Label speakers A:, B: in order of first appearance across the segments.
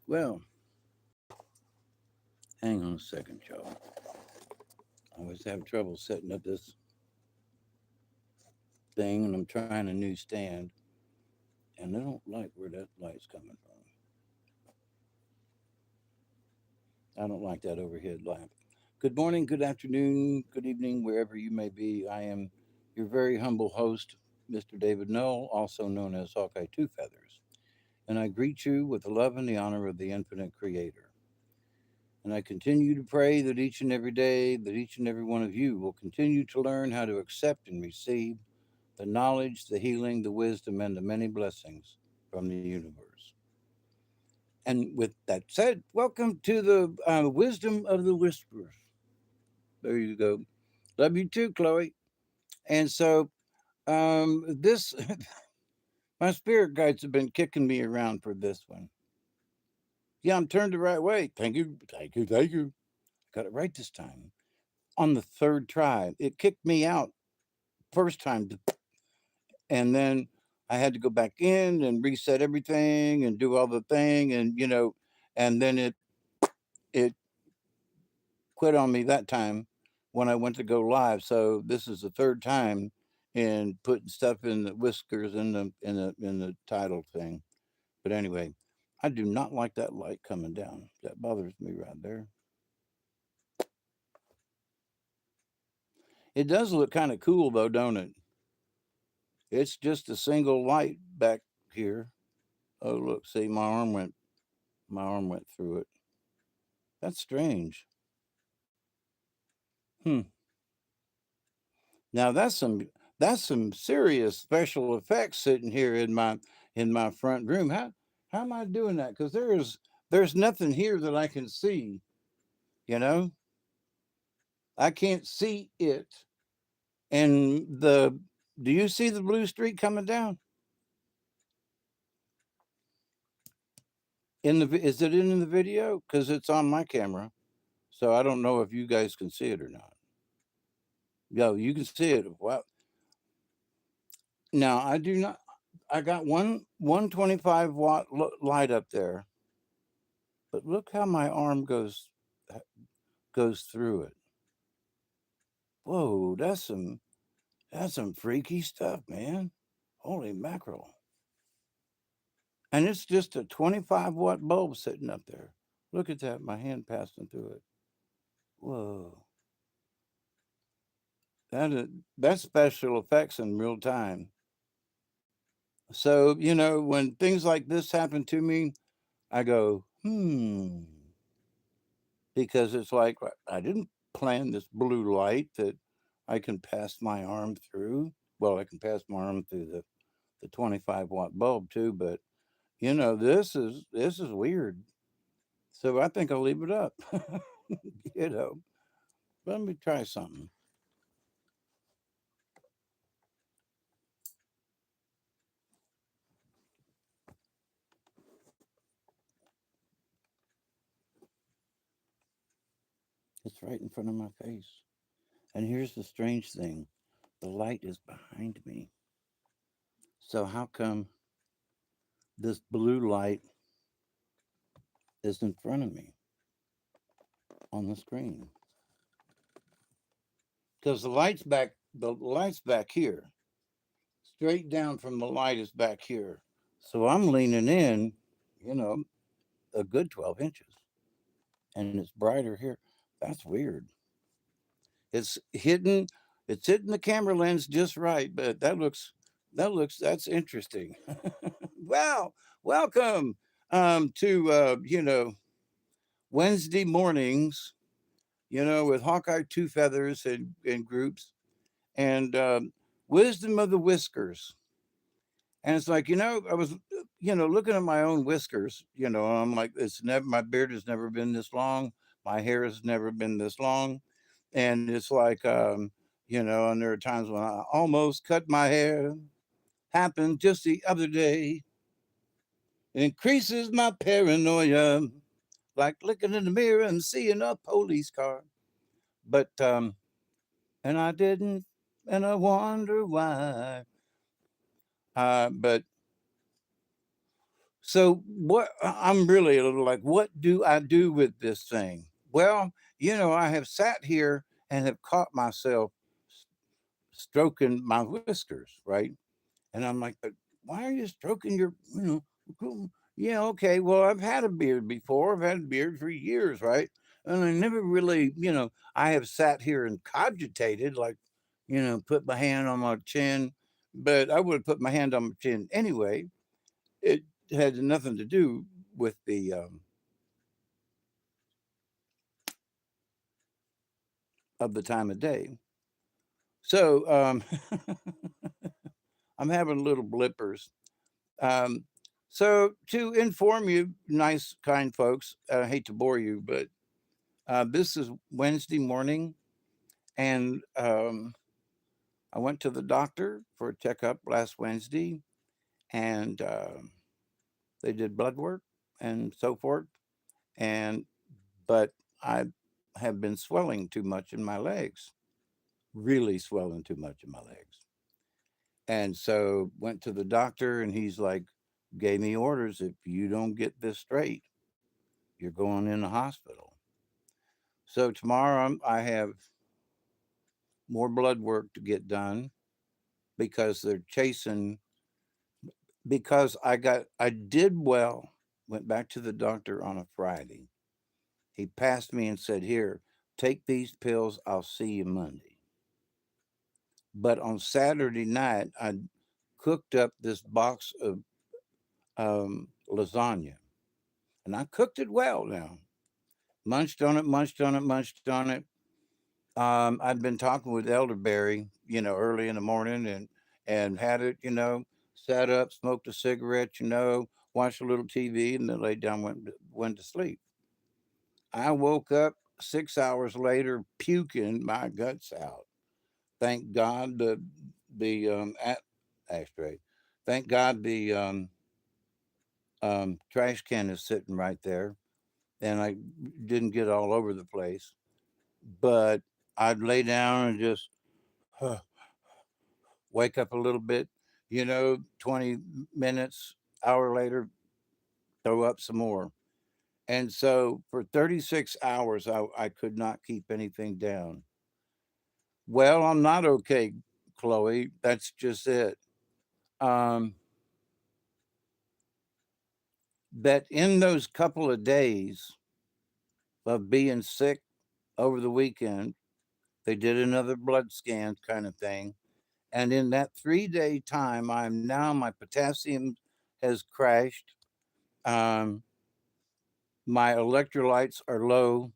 A: Well, hang on a second, y'all. I always have trouble setting up this thing, and I'm trying a new stand, and I don't like where that light's coming from. I don't like that overhead lamp. Good morning, good afternoon, good evening, wherever you may be. I am your very humble host, Mr. David Null, also known as Hawkeye Two Feathers, and I greet you with the love and the honor of the infinite Creator. And I continue to pray that each and every day, that each and every one of you will continue to learn how to accept and receive the knowledge, the healing, the wisdom, and the many blessings from the universe. And with that said, welcome to the wisdom of the whispers. There you go. Love you too, Chloe. And so, this, my spirit guides have been kicking me around for this one. Yeah, I'm turned the right way. Thank you, thank you, thank you. Got it right this time. On the third try, it kicked me out first time, and then I had to go back in and reset everything and do all the thing, and and then it quit on me that time when I went to go live. So this is the third time in putting stuff in the whiskers in the title thing. But anyway, I do not like that light coming down. That bothers me right there. It does look kind of cool though, don't it? It's just a single light back here. Oh look, see my arm went through it. That's strange. Hmm. Now that's some serious special effects sitting here in my front room. How am I doing that? Because there's nothing here that I can see. You know, I can't see it. And the do you see the blue streak coming down Is it in the video? Because it's on my camera, so I don't know if you guys can see it or not. Yo, you can see it. Wow. Now I do not. I got one 125-watt light up there, but look how my arm goes through it. Whoa, that's some freaky stuff, man. Holy mackerel! And it's just a 25-watt bulb sitting up there. Look at that, my hand passing through it. Whoa, that is that's special effects in real time. So when things like this happen to me, I go because it's like I didn't plan this blue light that I can pass my arm through. Well, I can pass my arm through the 25-watt bulb too, but this is weird. So I think I'll leave it up. you know, Let me try something. It's right in front of my face. And here's the strange thing: the light is behind me. So how come this blue light is in front of me on the screen? Because the light's back here. Straight down from the light is back here. So I'm leaning in, you know, a good 12 inches. And it's brighter here. That's weird. It's hidden it's hitting the camera lens just right, but that's interesting. Wow. Welcome to Wednesday mornings, with Hawkeye Two Feathers and groups and Wisdom of the Whiskers. And it's like, I was, looking at my own whiskers, and I'm like, my beard has never been this long. My hair has never been this long. And it's like, and there are times when I almost cut my hair. Happened just the other day. Increases my paranoia, like looking in the mirror and seeing a police car. But, and I didn't, and I wonder why. But So what I'm really a little like, what do I do with this thing? Well, I have sat here and have caught myself stroking my whiskers, right? And I'm like, but why are you stroking yeah, okay. Well, I've had a beard before. I've had a beard for years, right? And I never really, I have sat here and cogitated, like, put my hand on my chin, but I would have put my hand on my chin anyway. It had nothing to do with the of the time of day. So I'm having little blippers. Um, so to inform you, nice, kind folks, I hate to bore you, but this is Wednesday morning, and I went to the doctor for a checkup last Wednesday, and they did blood work and so forth. And but I have been swelling too much in my legs, really swelling too much in my legs. And so went to the doctor, and he's like, gave me orders: if you don't get this straight, you're going in the hospital. So tomorrow I have more blood work to get done because they're chasing. Because I did well. Went back to the doctor on a Friday. He passed me and said, "Here, take these pills. I'll see you Monday." But on Saturday night, I cooked up this box of lasagna, and I cooked it well now. Munched on it, munched on it, munched on it. I'd been talking with Elderberry, early in the morning, and had it, sat up, smoked a cigarette, watched a little TV, and then laid down, went to sleep. I woke up 6 hours later, puking my guts out. Thank God the ashtray. Thank God the trash can is sitting right there, and I didn't get all over the place. But I'd lay down and just wake up a little bit, 20 minutes, hour later, throw up some more. And so for 36 hours, I could not keep anything down. Well, I'm not okay, Chloe. That's just it. Um, that in those couple of days of being sick over the weekend, they did another blood scan kind of thing. And in that 3 day time, my potassium has crashed. Um, my electrolytes are low.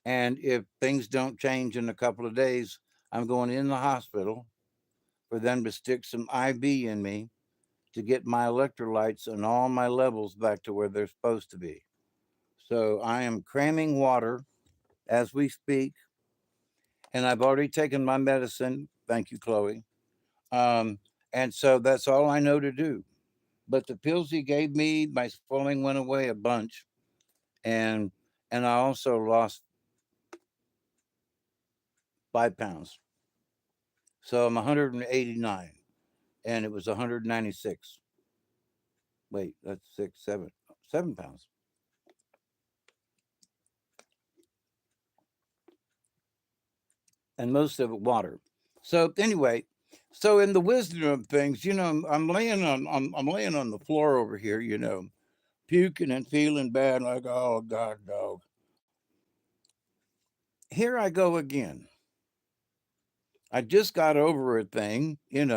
A: And if things don't change in a couple of days, I'm going in the hospital for them to stick some IV in me to get my electrolytes and all my levels back to where they're supposed to be. So I am cramming water as we speak, and I've already taken my medicine. Thank you, Chloe. Um, and so that's all I know to do. But the pills he gave me, my swelling went away a bunch, and and I also lost 5 pounds. So I'm 189, and it was 196. Wait, that's 7 pounds, and most of it water. So anyway, so in the wisdom of things, I'm laying on the floor over here, puking and feeling bad, like, oh God, dog. Here I go again. I just got over a thing, and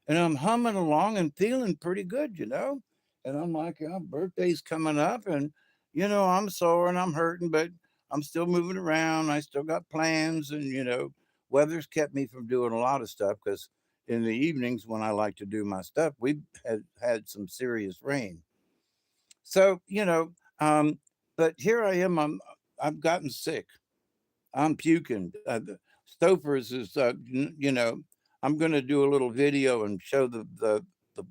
A: I'm humming along and feeling pretty good, And I'm like, birthday's coming up, and I'm sore and I'm hurting, but I'm still moving around. I still got plans, and weather's kept me from doing a lot of stuff because in the evenings when I like to do my stuff, we've had some serious rain. So but here I am. I've gotten sick. I'm puking. Stouffer's is, I'm going to do a little video and show the.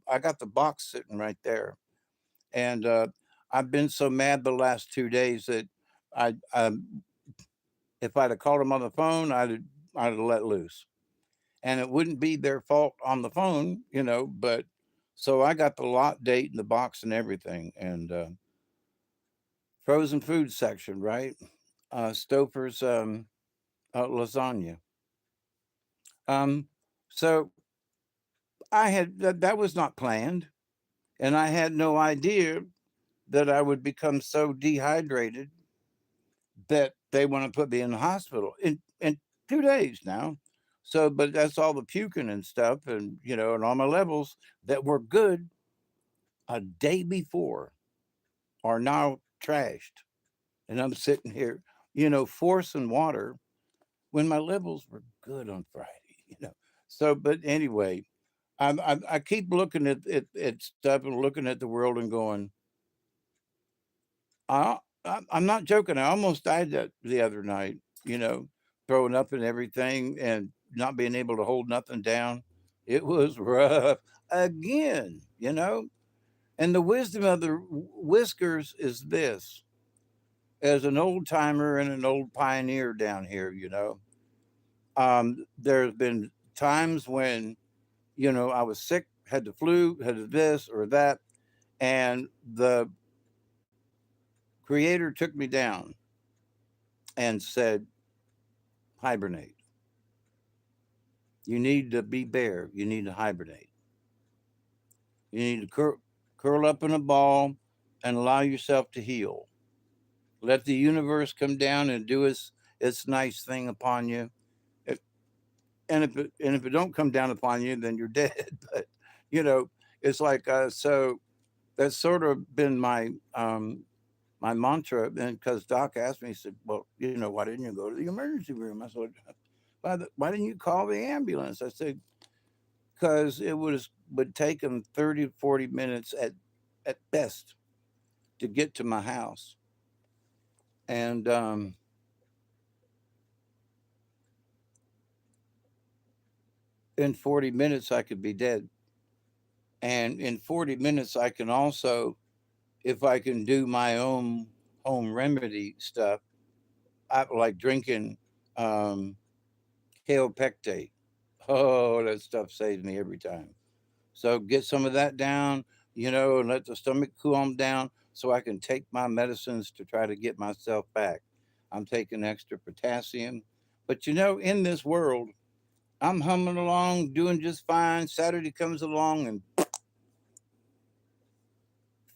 A: I got the box sitting right there, and I've been so mad the last 2 days that I if I'd have called them on the phone, I'd have let loose, and it wouldn't be their fault on the phone, but So I got the lot date and the box and everything, and frozen food section, right? Stouffer's lasagna. Um, so I had that was not planned, and I had no idea that I would become so dehydrated that they want to put me in the hospital in 2 days now. So, but that's all the puking and stuff, and and all my levels that were good a day before are now trashed, and I'm sitting here, forcing water when my levels were good on Friday. You know, so but anyway, I keep looking at stuff and looking at the world and going, I'm not joking. I almost died the other night. Throwing up and everything and not being able to hold nothing down. It was rough again. And the wisdom of the whiskers is this: as an old timer and an old pioneer down here, there's been times when I was sick, had the flu, had this or that, and the creator took me down and said, hibernate. You need to be bare. You need to hibernate. You need to curl up in a ball and allow yourself to heal. Let the universe come down and do its nice thing upon you. If, and if it don't come down upon you, then you're dead. But you know, it's like so. That's sort of been my mantra. And because Doc asked me, he said, "Well, why didn't you go to the emergency room?" I said, "Why didn't you call the ambulance?" I said, "Because it would take them 30 to 40 minutes at best to get to my house, and in 40 minutes I could be dead, and in 40 minutes I can also, if I can do my own home remedy stuff, I like drinking um, kale pectate. Oh, that stuff saves me every time. So get some of that down, and let the stomach calm down so I can take my medicines to try to get myself back. I'm taking extra potassium. But in this world, I'm humming along, doing just fine. Saturday comes along and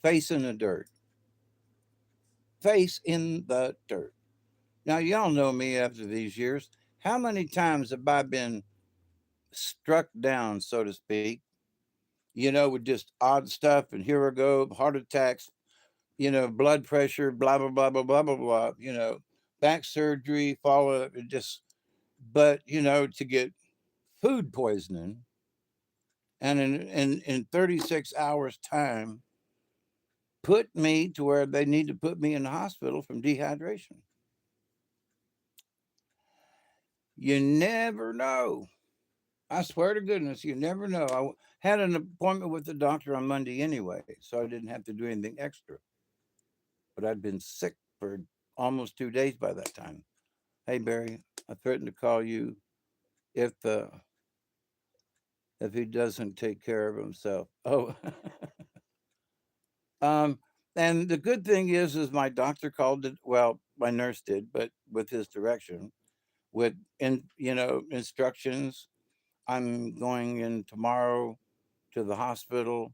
A: face in the dirt. Face in the dirt. Now, y'all know me after these years. How many times have I been struck down, so to speak, with just odd stuff? And here I go, heart attacks, blood pressure, blah blah blah blah blah blah blah. Back surgery, follow up, just. But to get food poisoning, and in 36 hours time, put me to where they need to put me in the hospital from dehydration. You never know. I swear to goodness, you never know. Had an appointment with the doctor on Monday anyway, so I didn't have to do anything extra. But I'd been sick for almost 2 days by that time. Hey Barry, I threatened to call you if if he doesn't take care of himself. Oh, um, and the good thing is my doctor called it. Well, my nurse did, but with his direction, with instructions. I'm going in tomorrow to the hospital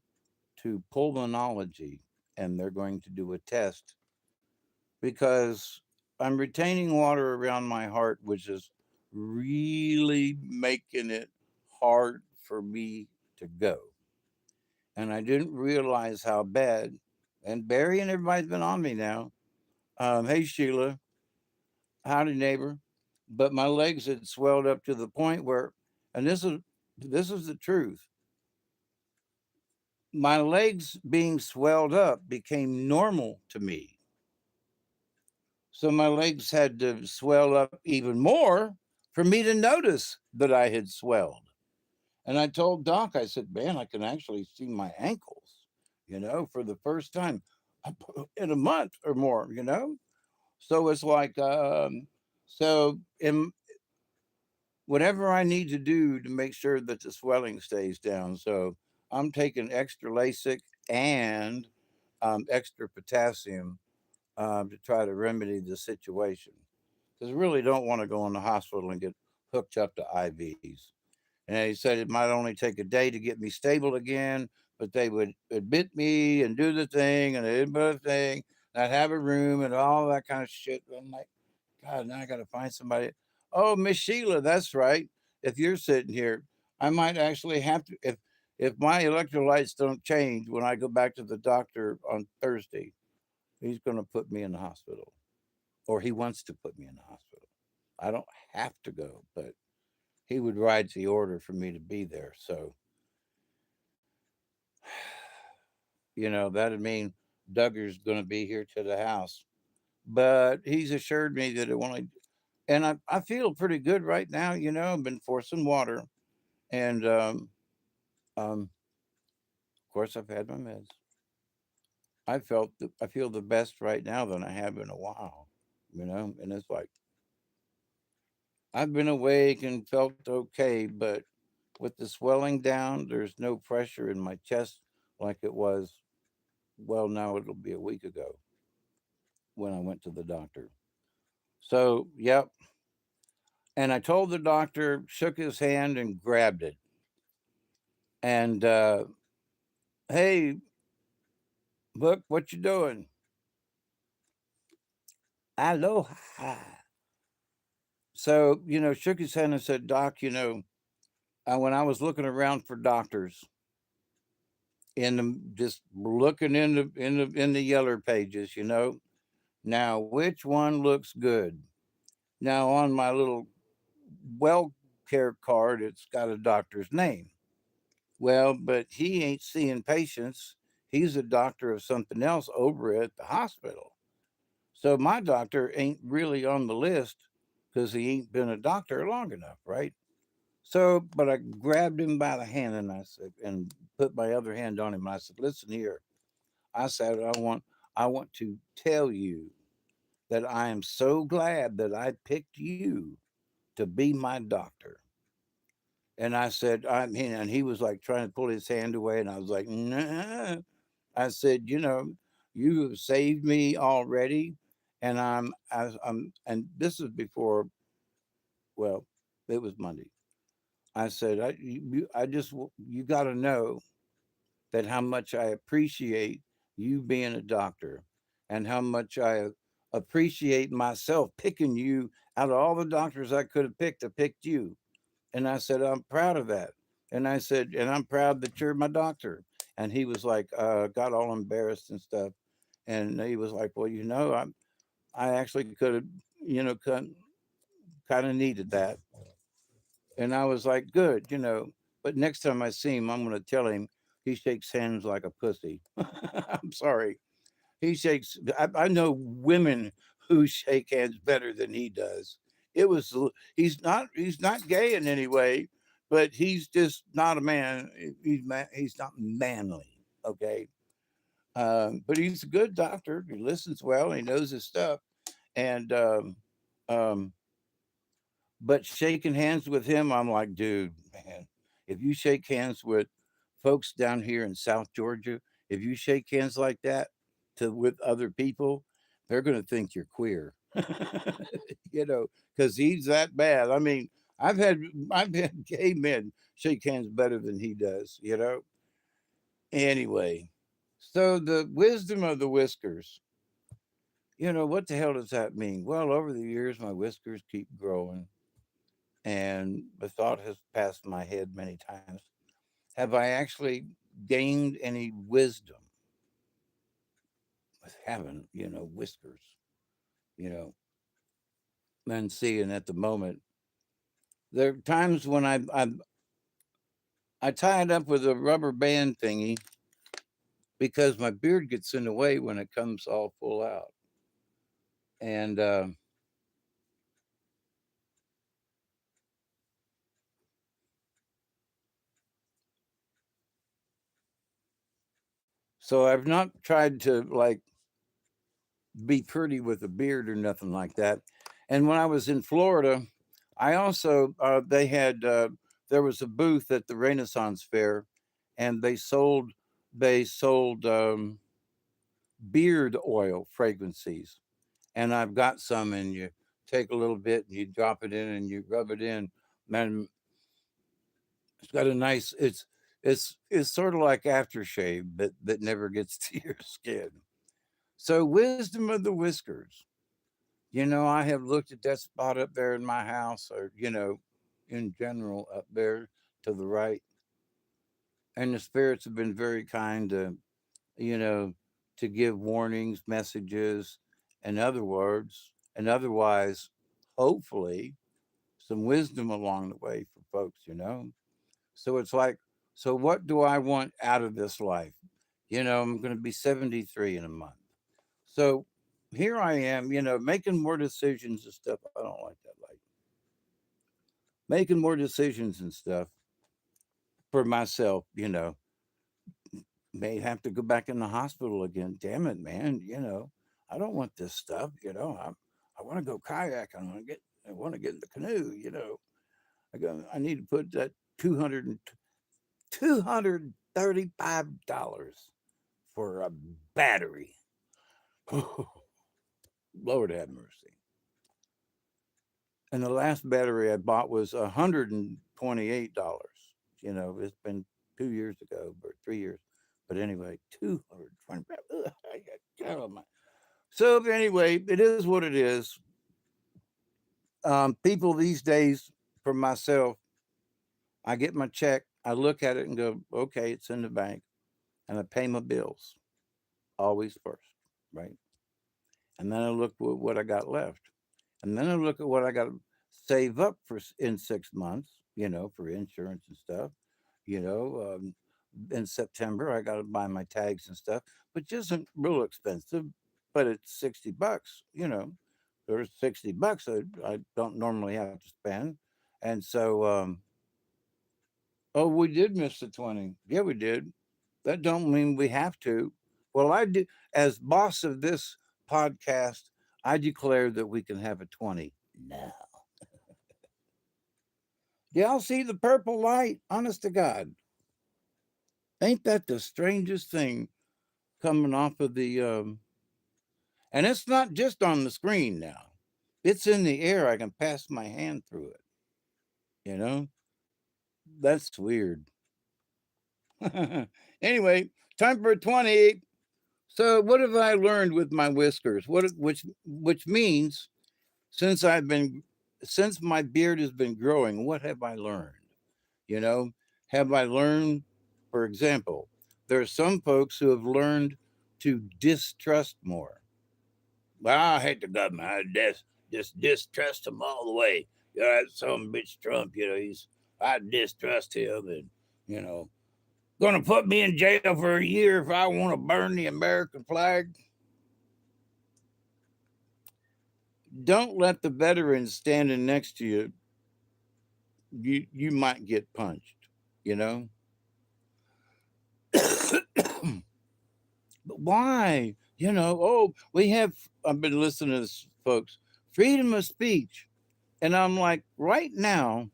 A: to pulmonology, and they're going to do a test because I'm retaining water around my heart, which is really making it hard for me to go. And I didn't realize how bad. And Barry and everybody's been on me now. Hey Sheila, howdy neighbor. But my legs had swelled up to the point where, and this is the truth. My legs being swelled up became normal to me. So my legs had to swell up even more for me to notice that I had swelled. And I told Doc, I said, man, I can actually see my ankles, for the first time in a month or more. So it's like, so whatever I need to do to make sure that the swelling stays down. So I'm taking extra Lasix and extra potassium to try to remedy the situation. Because I really don't want to go in the hospital and get hooked up to IVs. And he said it might only take a day to get me stable again, but they would admit me and do the thing and they'd put a thing. And I'd have a room and all that kind of shit. I'm like, God, now I got to find somebody. Oh, Miss Sheila, that's right. If you're sitting here, I might actually have to, if my electrolytes don't change when I go back to the doctor on Thursday, he's going to put me in the hospital, or he wants to put me in the hospital. I don't have to go, but he would write the order for me to be there. So, that'd mean Duggar's going to be here to the house. But he's assured me that it won't. And I feel pretty good right now. I've been forcing water. And, of course, I've had my meds. I feel the best right now than I have in a while, and it's like, I've been awake and felt okay, but with the swelling down, there's no pressure in my chest like it was. Well, now it'll be a week ago when I went to the doctor. So, yep. And I told the doctor, shook his hand and grabbed it. And, hey, look, what you doing? Aloha. So, shook his hand and said, Doc, when I was looking around for doctors just looking in the yeller pages, now which one looks good? Now on my little well care card, it's got a doctor's name. Well, but he ain't seeing patients. He's a doctor of something else over at the hospital. So my doctor ain't really on the list because he ain't been a doctor long enough, right? So, but I grabbed him by the hand and I said, and put my other hand on him. And I said, listen here. I said, I want to tell you that I am so glad that I picked you to be my doctor. And I said, I mean, and he was like trying to pull his hand away. And I was like, nah. I said, you have saved me already. And and this is before, well, it was Monday. I said, you got to know that how much I appreciate you being a doctor and how much I appreciate myself picking you out of all the doctors I could have picked. I picked you. And I said, I'm proud of that. And I said, and I'm proud that you're my doctor. And he was like, got all embarrassed and stuff. And he was like, well, I actually could have, kind of needed that. And I was like, good. But next time I see him, I'm going to tell him he shakes hands like a pussy. I'm sorry. I know women who shake hands better than he does. He's not gay in any way, but he's just not a man. He's not manly. Okay. But he's a good doctor. He listens well. He knows his stuff. And, um, but shaking hands with him, I'm like, dude, man, if you shake hands with folks down here in South Georgia, if you shake hands like that with other people, they're going to think you're queer, because he's that bad. I mean, I've had gay men shake hands better than he does. Anyway, so the wisdom of the whiskers. What the hell does that mean? Well, over the years, my whiskers keep growing. And the thought has passed my head many times. Have I actually gained any wisdom with having, whiskers, you know, and seeing at the moment? There are times when I tie it up with a rubber band thingy because my beard gets in the way when it comes all full out. And so I've not tried to like be pretty with a beard or nothing like that. And when I was in Florida, I also they had there was a booth at the Renaissance Fair, and they sold beard oil fragrances, and I've got some, and you take a little bit and you drop it in and you rub it in. Man, it's got a nice. It's sort of like aftershave, but that never gets to your skin. So wisdom of the whiskers. I have looked at that spot up there in my house, or in general up there to the right, and the spirits have been very kind to you know to give warnings, messages, and other words, and otherwise, hopefully, some wisdom along the way for folks. So it's like, so what do I want out of this life? I'm going to be 73 in a month. So here I am, making more decisions and stuff. I don't like that. Like making more decisions and stuff for myself, may have to go back in the hospital again. Damn it, man. I don't want this stuff. I want to go kayaking. I want to get in the canoe. I need to put that 235 dollars for a battery. Lord have mercy. And the last battery I bought was $128. It's been 2 years ago or 3 years. But anyway, 225. So anyway, it is what it is. People these days, for myself, I get my check, I look at it and go, okay, it's in the bank, and I pay my bills always first, right? And then I look at what I got left, and then I look at what I got to save up for in 6 months, for insurance and stuff. You know, um, in September I got to buy my tags and stuff, which isn't real expensive, but it's $60. There's $60 I don't normally have to spend, and so oh, we did miss the 20. Yeah, we did. That don't mean we have to. Well, I do. As boss of this podcast, I declare that we can have a 20 now. Y'all see the purple light? Honest to God. Ain't that the strangest thing coming off of the. And it's not just on the screen now, it's in the air. I can pass my hand through it. You know? That's weird. Anyway, time for 20. So, what have I learned with my whiskers? Which means since I've been since my beard has been growing, what have I learned? You know, have I learned, for example, there are some folks who have learned to distrust more. Well, I hate the government. I just distrust him all the way. That some bitch Trump, I distrust him, and you know, gonna put me in jail for a year if I want to burn the American flag. Don't let the veterans standing next to you. You might get punched. You know, but why? Oh, we have. I've been listening to this, folks. Freedom of speech, and I'm like, right now,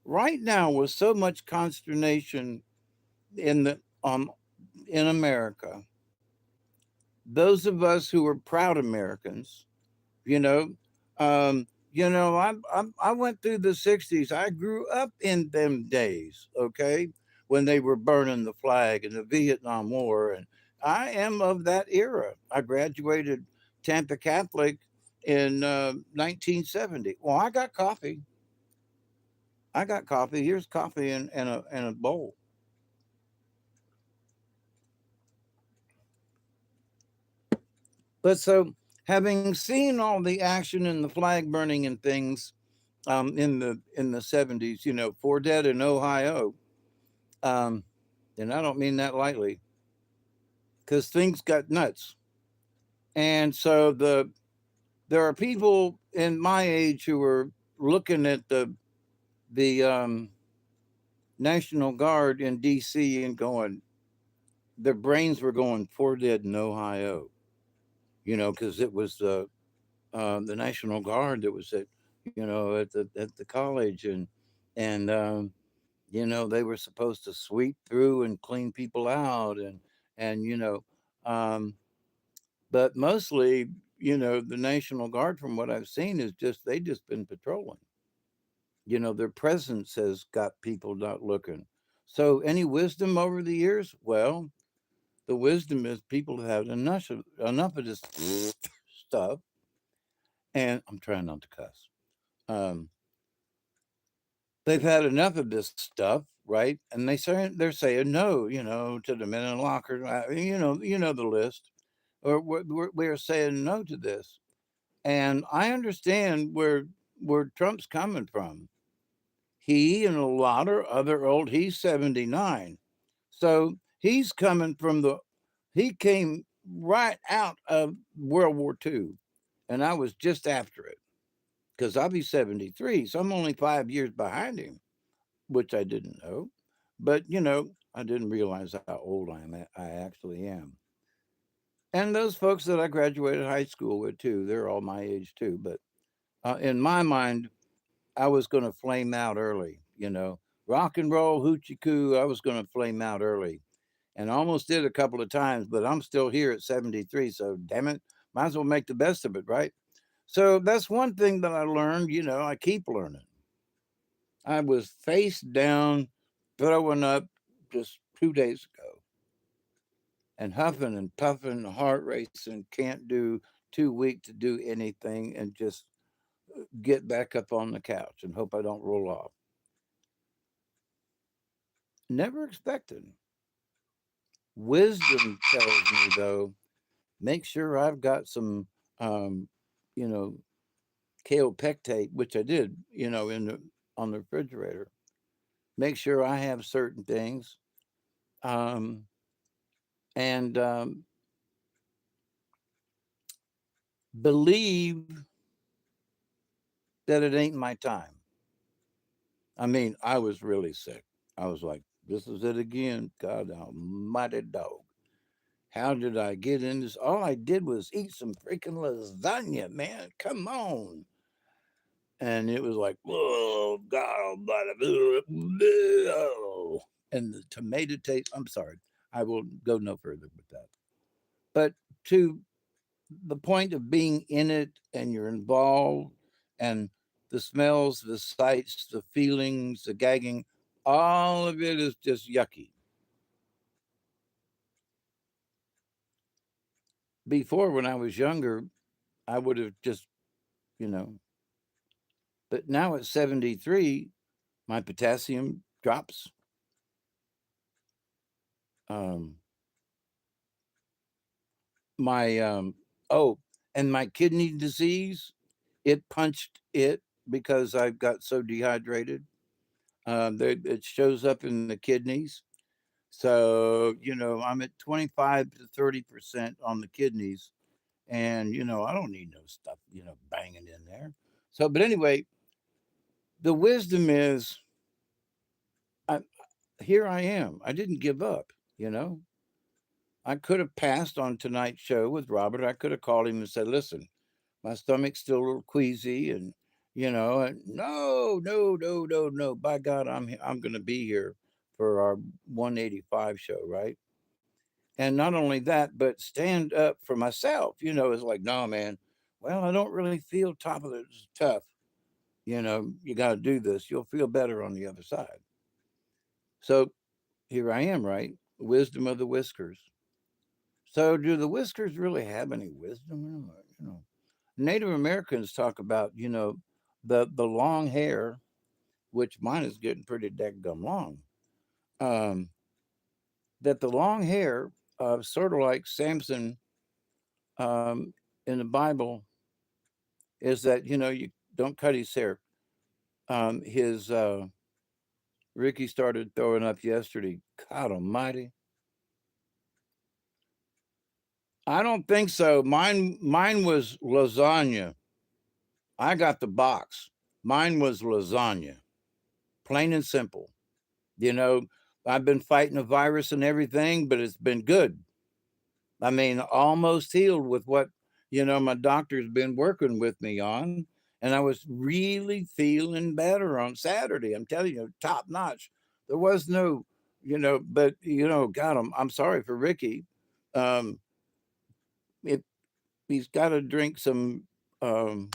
A: with so much consternation in the in America, those of us who are proud Americans, you know, I went through the '60s. I grew up in them days, okay, when they were burning the flag in the Vietnam War, and I am of that era. I graduated Tampa Catholic in 1970. Well, I got coffee. I got coffee. Here's coffee in a bowl. But so, having seen all the action and the flag burning and things in the '70s, for dead in Ohio, um, and I don't mean that lightly, because things got nuts. And so there are people in my age who are looking at the National Guard in D.C. and going, their brains were going, "For dead in Ohio," because it was the National Guard that was at at the college, and They were supposed to sweep through and clean people out, and um, but mostly, the National Guard, from what I've seen, is just they just been patrolling. Their presence has got people not looking. So, any wisdom over the years? Well, the wisdom is people have had enough of this stuff, and I'm trying not to cuss. Um, they've had enough of this stuff, right? And they're saying no, to the men in lockers. You know the list. Or we're saying no to this, and I understand where Trump's coming from. He and a lot of other old. He's 79, so he's coming from the. He came right out of World War II, and I was just after it because I'll be 73, so I'm only 5 years behind him, which I didn't know. But I didn't realize how old I actually am. And those folks that I graduated high school with too, they're all my age too. But in my mind, I was going to flame out early. Rock and roll, hoochie coo. I was going to flame out early, and I almost did a couple of times. But I'm still here at 73, so damn it, might as well make the best of it, right? So that's one thing that I learned. I keep learning. I was face down, throwing up just 2 days ago, and huffing and puffing, heart racing, can't do, too weak to do anything, and just get back up on the couch and hope I don't roll off. Never expected. Wisdom tells me though, make sure I've got some, um, you know, kale pectate, which I did, on the refrigerator. Make sure I have certain things, um, and believe that it ain't my time. I mean, I was really sick. I was like, this is it again. God almighty dog. How did I get in this? All I did was eat some freaking lasagna, man. Come on. And it was like, oh, God almighty. And the tomato taste. I'm sorry. I will go no further with that. But to the point of being in it and you're involved and the smells, the sights, the feelings, the gagging, all of it is just yucky. Before, when I was younger, I would have just, you know, but now at 73, my potassium drops. Um, my, oh, and my kidney disease, it punched it because I got so dehydrated. It shows up in the kidneys. So, I'm at 25 to 30% on the kidneys. And, I don't need no stuff, banging in there. So, but anyway, the wisdom is I, here I am. I didn't give up, you know. I could have passed on tonight's show with Robert. I could have called him and said, listen, my stomach's still a little queasy and no, no, no, no, no. By God, I'm going to be here for our 185 show, right? And not only that, but stand up for myself. It's like, no, man. Well, I don't really feel top of it. It's tough. You got to do this. You'll feel better on the other side. So here I am, right? Wisdom of the Wiskers. So, do the Wiskers really have any wisdom? Native Americans talk about, the long hair, which mine is getting pretty daggum long. Um, that the long hair, sort of like Samson, um, in the Bible, is that you don't cut his hair. His Ricky started throwing up yesterday. God Almighty, I don't think so. Mine was lasagna. I got the box. Mine was lasagna, plain and simple. You know, I've been fighting a virus and everything, but it's been good. I mean, almost healed with what, my doctor's been working with me on. And I was really feeling better on Saturday. I'm telling you, top notch. There was no, but God, I'm sorry for Ricky. Um, if he's got to drink some, um,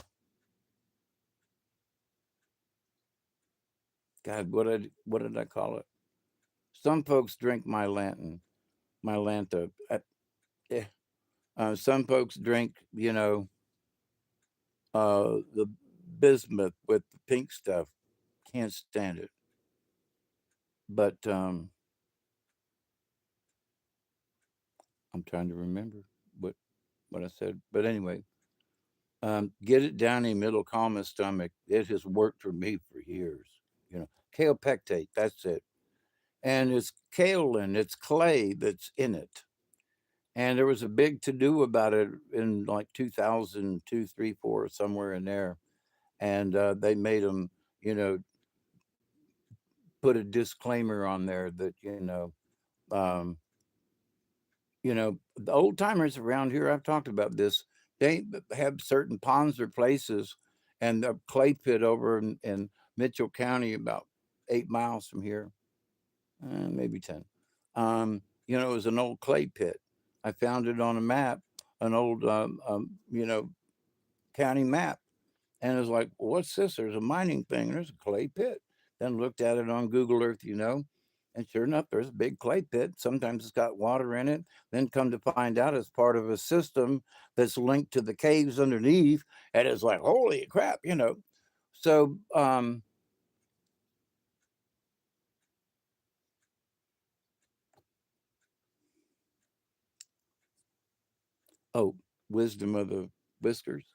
A: God, what did I call it? Some folks drink my Lanta. Eh, some folks drink, the bismuth with the pink stuff. Can't stand it. But I'm trying to remember what what I said. But anyway, get it down in middle common stomach. It has worked for me for years. Kale pectate. That's it. And it's kaolin. It's clay that's in it. And there was a big to do about it in like 2002, 3, 4, somewhere in there. And they made them, you know, put a disclaimer on there that um, the old timers around here. I've talked about this. They have certain ponds or places, and the clay pit over in Mitchell County, about 8 miles from here, maybe 10. It was an old clay pit. I found it on a map, an old county map. And it was like, well, what's this? There's a mining thing. There's a clay pit. Then looked at it on Google Earth, and sure enough, there's a big clay pit. Sometimes it's got water in it. Then come to find out it's part of a system that's linked to the caves underneath. And it's like, holy crap. So, oh, wisdom of the Whiskers.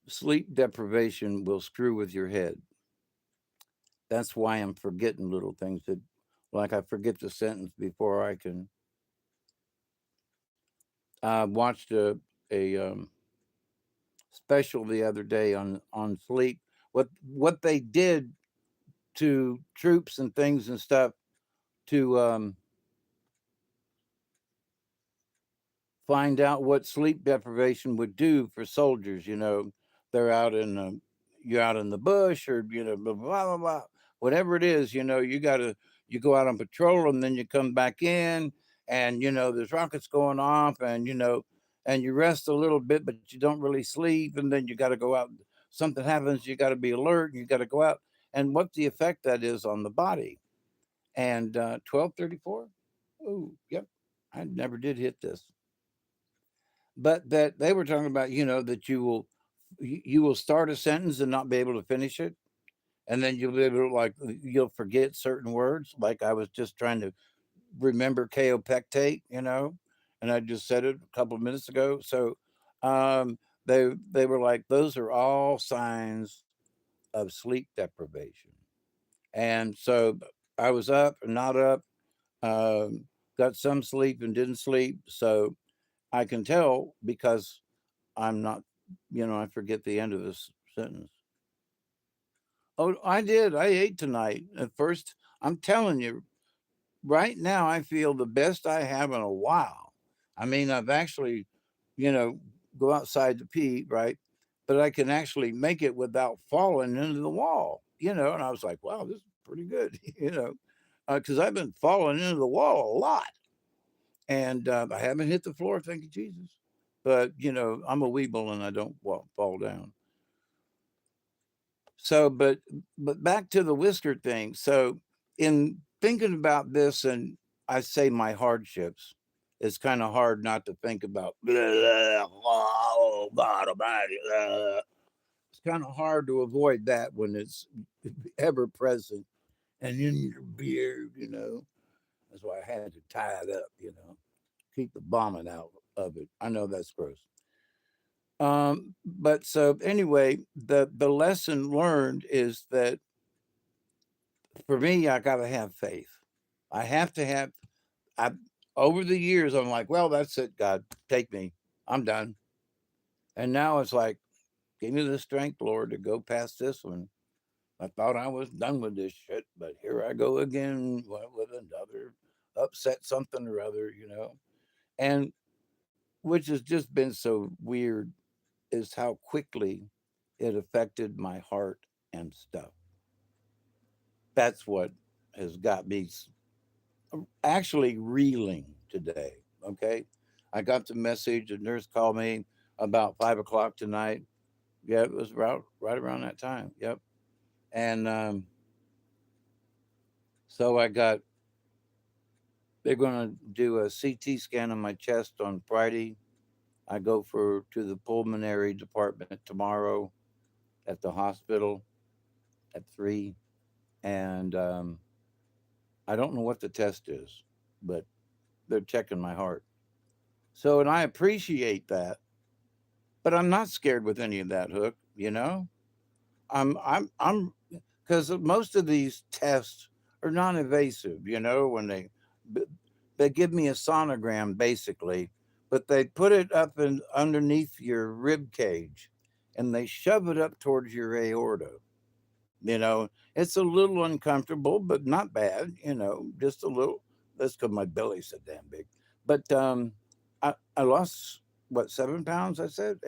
A: Sleep deprivation will screw with your head. That's why I'm forgetting little things that, like, I forget the sentence before I can. I watched a special the other day on sleep. What they did to troops and things and stuff to find out what sleep deprivation would do for soldiers. They're out you're out in the bush, or blah blah blah, blah. Whatever it is. You go out on patrol and then you come back in, and there's rockets going off, and and you rest a little bit, but you don't really sleep, and then you got to go out. Something happens, you got to be alert, you got to go out, and what the effect that is on the body. And 1234. Oh, yep. I never did hit this, but that they were talking about, that you will start a sentence and not be able to finish it, and then you'll be able to, like, you'll forget certain words. Like, I was just trying to remember kaopectate, and I just said it a couple of minutes ago. So they were like, those are all signs of sleep deprivation. And so I was up and not up, got some sleep and didn't sleep. So I can tell because I'm not, I forget the end of this sentence. Oh, I did. I ate tonight. At first, I'm telling you, right now, I feel the best I have in a while. I mean, I've actually, you know, go outside to pee, right? But I can actually make it without falling into the wall, And I was like, wow, this is pretty good, because I've been falling into the wall a lot, and I haven't hit the floor, thank you, Jesus. But I'm a weeble and I don't fall down. So, but back to the Whisker thing. So, in thinking about this, and I say my hardships, it's kind of hard not to think about. Oh God Almighty! It's kind of hard to avoid that when it's ever present and in your beard. That's why I had to tie it up. Keep the bombing out of it. I know that's gross. But so anyway, the lesson learned is that for me, I got to have faith. I have to have. I Over the years, I'm like, well, that's it. God, take me. I'm done. And now it's like, give me the strength, Lord, to go past this one. I thought I was done with this shit, but here I go again with another upset something or other. And which has just been so weird is how quickly it affected my heart. and stuff. That's what has got me actually reeling today. Okay. I got the message. The nurse called me about 5 o'clock tonight. Yeah, it was right around that time. Yep. And so I got, they're going to do a CT scan on my chest on Friday. I go to the pulmonary department tomorrow at the hospital at 3. And I don't know what the test is, but they're checking my heart. So, and I appreciate that, but I'm not scared with any of that, Hook. I'm, because most of these tests are non-invasive. When they give me a sonogram basically, but they put it up and underneath your rib cage, and they shove it up towards your aorta. It's a little uncomfortable, but not bad. Just a little. That's because my belly's so damn big. But I lost what 7 pounds. I said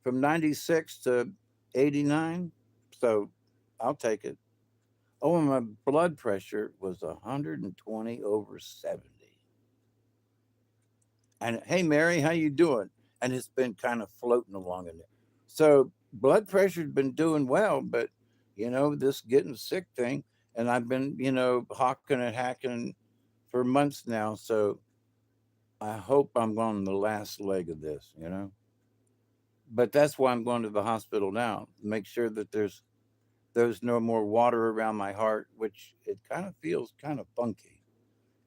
A: from 96 to 89. So I'll take it. Oh, and my blood pressure was 120 over 70. And hey, Mary, how you doing? And it's been kind of floating along in there. So blood pressure's been doing well, but this getting sick thing, and I've been hawking and hacking for months now. So I hope I'm on the last leg of this. But that's why I'm going to the hospital now. Make sure that there's no more water around my heart, which it kind of feels kind of funky.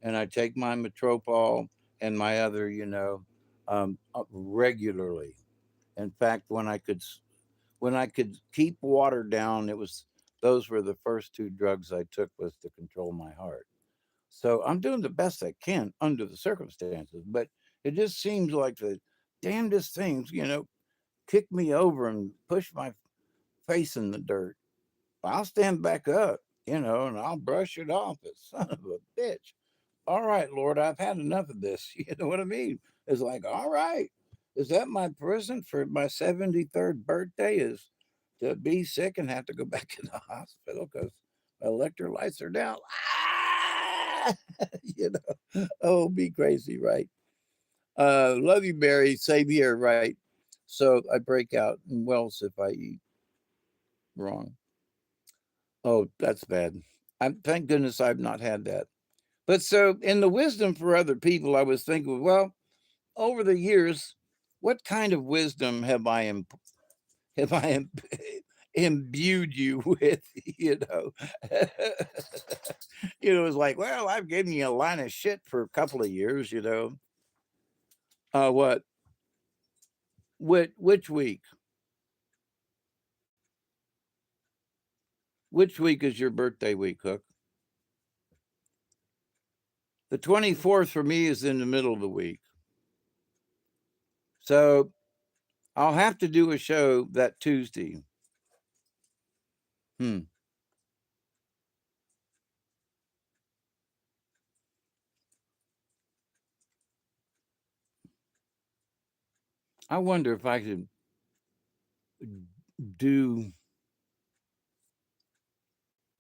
A: And I take my metropol and my other, regularly. In fact, when I could keep water down, those were the first two drugs I took was to control my heart. So I'm doing the best I can under the circumstances, but it just seems like the damnedest things, kick me over and push my face in the dirt. I'll stand back up, and I'll brush it off. But son of a bitch. All right, Lord, I've had enough of this. You know what I mean? It's like, all right, is that my present for my 73rd birthday? Is to be sick and have to go back in the hospital because my electrolytes are down? Ah! Oh, be crazy, right? Love you, Barry. Same here, right? So I break out in wells if I eat wrong. Oh, that's bad. Thank goodness I've not had that. But so, in the wisdom for other people, I was thinking, well, over the years, what kind of wisdom have I imbued you with? You know, it's like, well, I've given you a line of shit for a couple of years. What? Which week? Which week is your birthday week, Hook? The 24th for me is in the middle of the week. So I'll have to do a show that Tuesday. Hmm. I wonder if I could do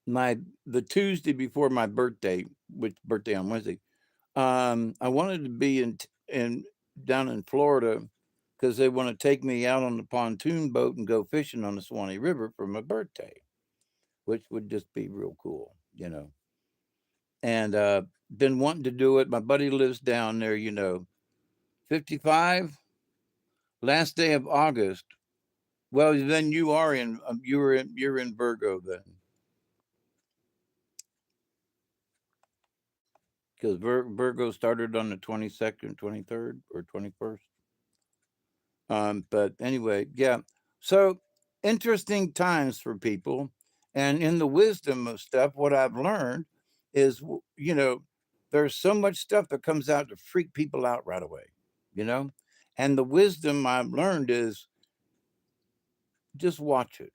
A: the Tuesday before my birthday, which birthday on Wednesday. I wanted to be in down in Florida because they want to take me out on the pontoon boat and go fishing on the Swanee River for my birthday, which would just be real cool. And been wanting to do it. My buddy lives down there. 55 last day of August. Well, then you're in Virgo then, because Virgo started on the 22nd, 23rd, or 21st. But anyway, yeah. So interesting times for people. And in the wisdom of stuff, what I've learned is, there's so much stuff that comes out to freak people out right away, you know? And the wisdom I've learned is just watch it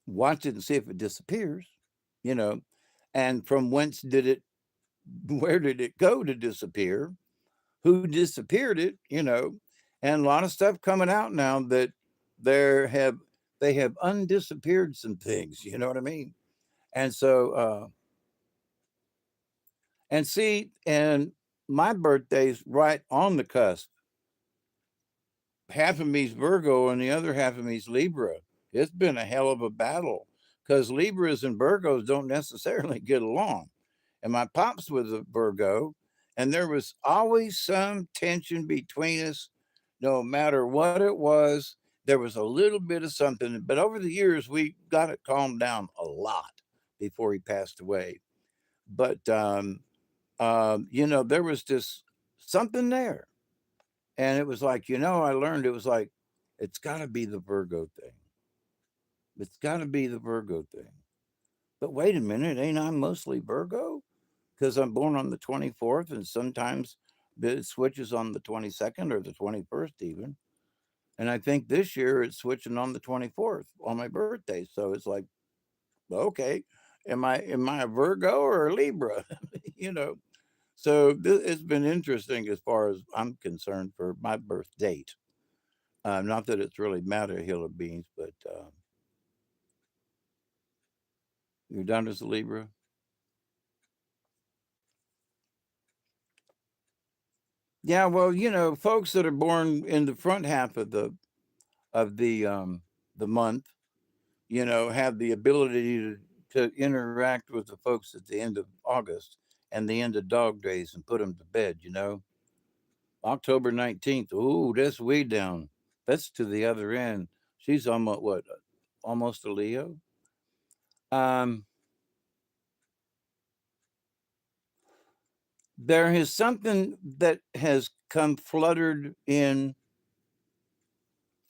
A: and see if it disappears, you know? And from whence where did it go to disappear? Who disappeared it? And a lot of stuff coming out now that there have they have undisappeared some things. You know what I mean? And so, and see, and my birthday's right on the cusp. Half of me's Virgo and the other half of me's Libra. It's been a hell of a battle because Libras and Virgos don't necessarily get along. And my pops was a Virgo, and there was always some tension between us, no matter what it was. There was a little bit of something, but over the years, we got it calmed down a lot before he passed away. But, there was just something there. And it was like, I learned it was like, it's got to be the Virgo thing. It's got to be the Virgo thing. But wait a minute, ain't I mostly Virgo? Because I'm born on the 24th, and sometimes it switches on the 22nd or the 21st, even. And I think this year it's switching on the 24th on my birthday. So it's like, okay, am I a Virgo or a Libra? you know. So it's been interesting as far as I'm concerned for my birth date. Not that it's really matter, hill of beans, but you're done as a Libra. Yeah, well, folks that are born in the front half of the month, have the ability to interact with the folks at the end of August and the end of dog days and put them to bed. October 19th. Ooh, that's way down. That's to the other end. She's almost what? Almost a Leo. Um, there is something that has come fluttered in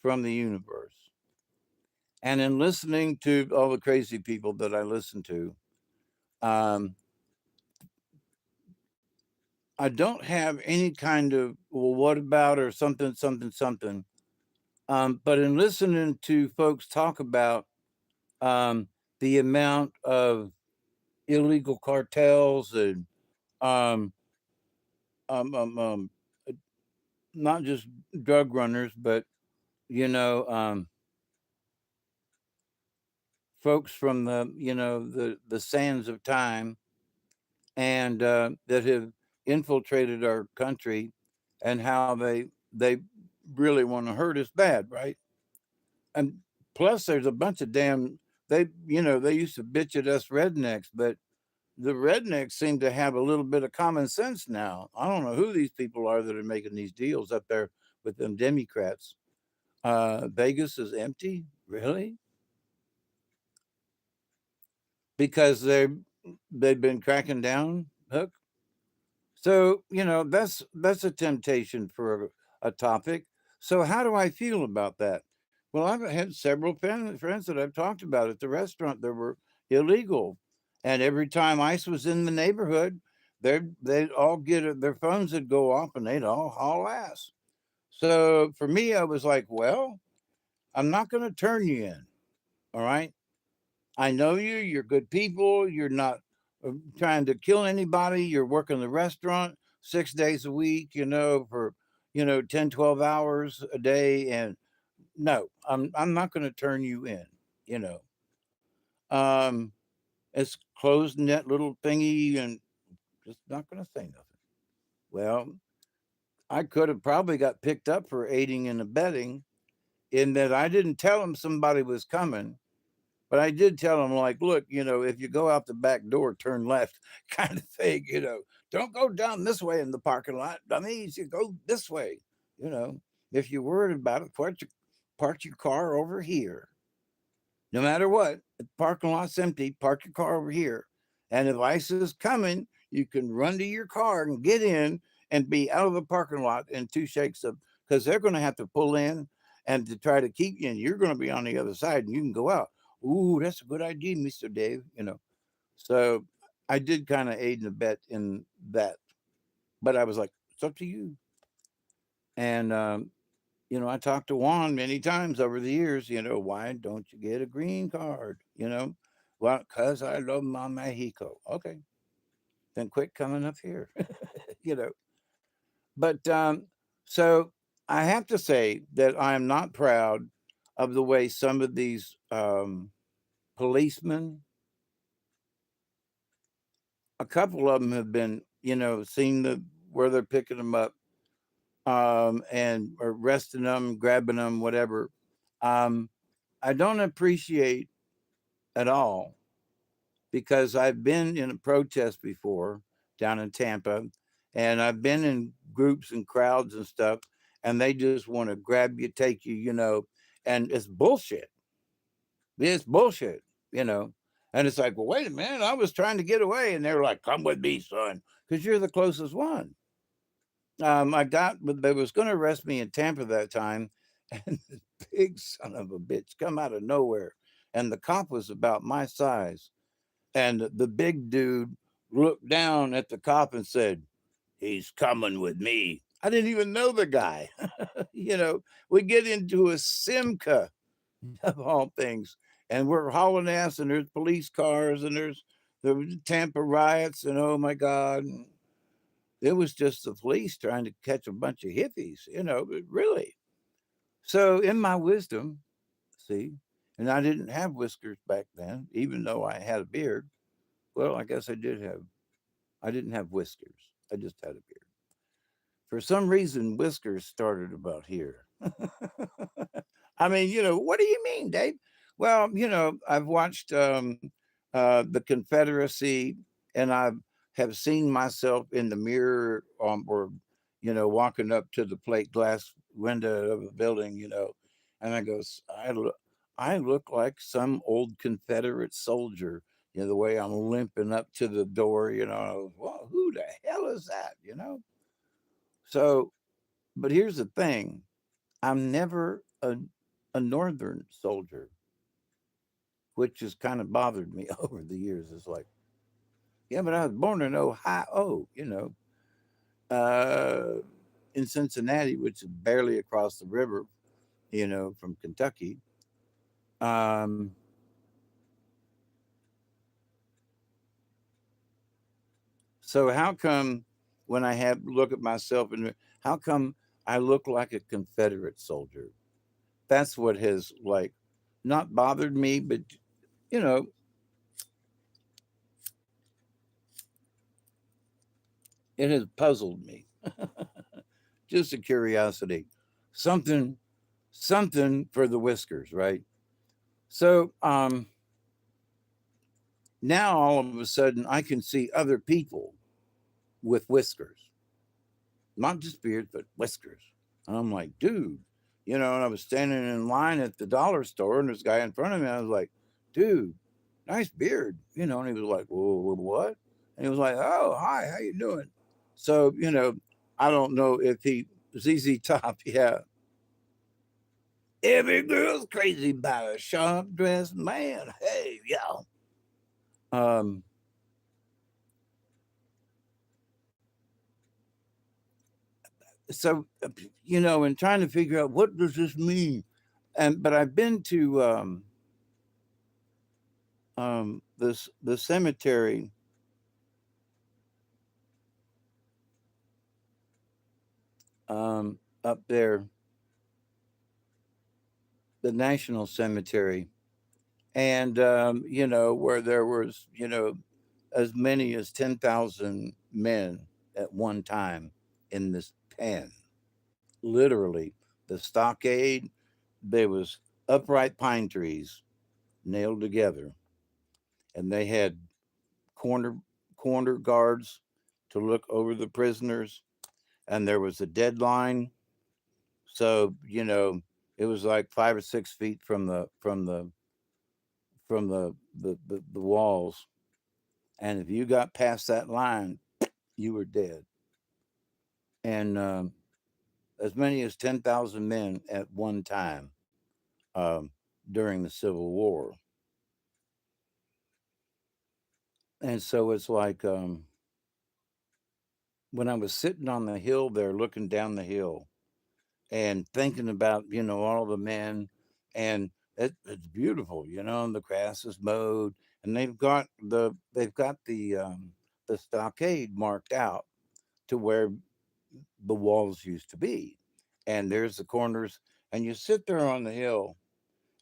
A: from the universe. And in listening to all the crazy people that I listen to, um, I don't have any kind of, well, what about or something, something, something. But in listening to folks talk about um, the amount of illegal cartels and um, um, um, um, uh, not just drug runners, but, you know, um, folks from the sands of time and that have infiltrated our country and how they really want to hurt us bad, right? And plus there's a bunch of damn they used to bitch at us rednecks, but the rednecks seem to have a little bit of common sense now. I don't know who these people are that are making these deals up there with them Democrats. Vegas is empty, really, because they've been cracking down. Hook. So, that's a temptation for a topic. So, how do I feel about that? Well, I've had several friends that I've talked about at the restaurant that were illegal. And every time ICE was in the neighborhood, they'd all their phones would go off and they'd all haul ass. So, for me, I was like, well, I'm not going to turn you in. All right. I know you. You're good people. You're not trying to kill anybody. You're working the restaurant 6 days a week, for, 10, 12 hours a day. And no, I'm not going to turn you in, you know. Um, it's closed in that little thingy and just not going to say nothing. Well, I could have probably got picked up for aiding and abetting in that I didn't tell them somebody was coming. But I did tell him, like, look, if you go out the back door, turn left, kind of thing. Don't go down this way in the parking lot. I mean, you go this way. You know, if you're worried about it, park your car over here. No matter what, the parking lot's empty, park your car over here. And if ICE is coming, you can run to your car and get in and be out of the parking lot in two shakes of, because they're going to have to pull in and to try to keep you, and you're going to be on the other side and you can go out. Ooh, that's a good idea, Mr. Dave. So I did kind of aid and abet in that, but I was like, it's up to you. And I talked to Juan many times over the years, why don't you get a green card? Well, because I love my Mexico. Okay, then quit coming up here, you know. But so I have to say that I am not proud of the way some of these policemen, a couple of them have been, seen where they're picking them up, and arresting them, grabbing them, whatever. Um, I don't appreciate at all, because I've been in a protest before down in Tampa, and I've been in groups and crowds and stuff, and they just want to grab you, take you, and it's bullshit. It's bullshit, you know. And it's like, well, wait a minute, I was trying to get away, and they're like, come with me, son, because you're the closest one. They was going to arrest me in Tampa that time, and this big son of a bitch come out of nowhere, and the cop was about my size, and the big dude looked down at the cop and said, "He's coming with me." I didn't even know the guy. We get into a Simca of all things, and we're hauling ass, and there's police cars, and there's the Tampa riots, and oh my God. It was just the police trying to catch a bunch of hippies, but really. So, in my wisdom, see, and I didn't have whiskers back then, even though I had a beard. Well, I guess I didn't have whiskers. I just had a beard. For some reason, whiskers started about here. I mean, what do you mean, Dave? Well, I've watched the Confederacy, and I have seen myself in the mirror, or, walking up to the plate glass window of a building, and I go, I look like some old Confederate soldier, the way I'm limping up to the door, well, who the hell is that, So, but here's the thing, I'm never a Northern soldier, which has kind of bothered me over the years. It's like, yeah, but I was born in Ohio, uh, in Cincinnati, which is barely across the river, from Kentucky. Um, so how come when I have look at myself, and how come I look like a Confederate soldier? That's what has, like, not bothered me, but you know, it has puzzled me. Just a curiosity, something, something for the whiskers, right? So now all of a sudden I can see other people with whiskers, not just beards, but whiskers. And I'm like, dude, and I was standing in line at the dollar store, and this guy in front of me, I was like, dude, nice beard, and he was like, well, what? And he was like, oh, hi, how you doing? So, I don't know if he, ZZ Top, yeah. Every girl's crazy about a sharp dressed man. Hey, y'all. Um, so, and trying to figure out what does this mean? But I've been to the cemetery up there, the National Cemetery, and where there was, as many as 10,000 men at one time in this pen. Literally, the stockade, there was upright pine trees nailed together, and they had corner corner guards to look over the prisoners, and there was a deadline. So, it was like 5 or 6 feet from the walls, and if you got past that line, you were dead. And as many as 10,000 men at one time, um, during the Civil War. And so it's like, when I was sitting on the hill there, looking down the hill, and thinking about, all the men, and it's beautiful, and the grass is mowed, and they've got the stockade marked out to where the walls used to be, and there's the corners, and you sit there on the hill,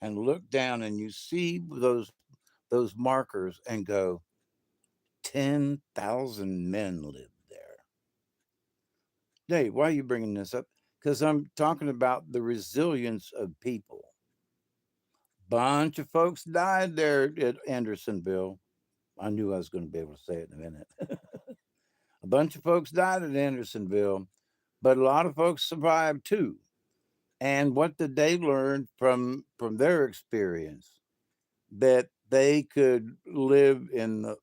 A: and look down and you see those markers and go, 10,000 men live there. Dave, why are you bringing this up? Because I'm talking about the resilience of people. Bunch of folks died there at Andersonville. I knew I was going to be able to say it in a minute. A bunch of folks died at Andersonville, but a lot of folks survived too. And what did they learn from their experience? That they could live in the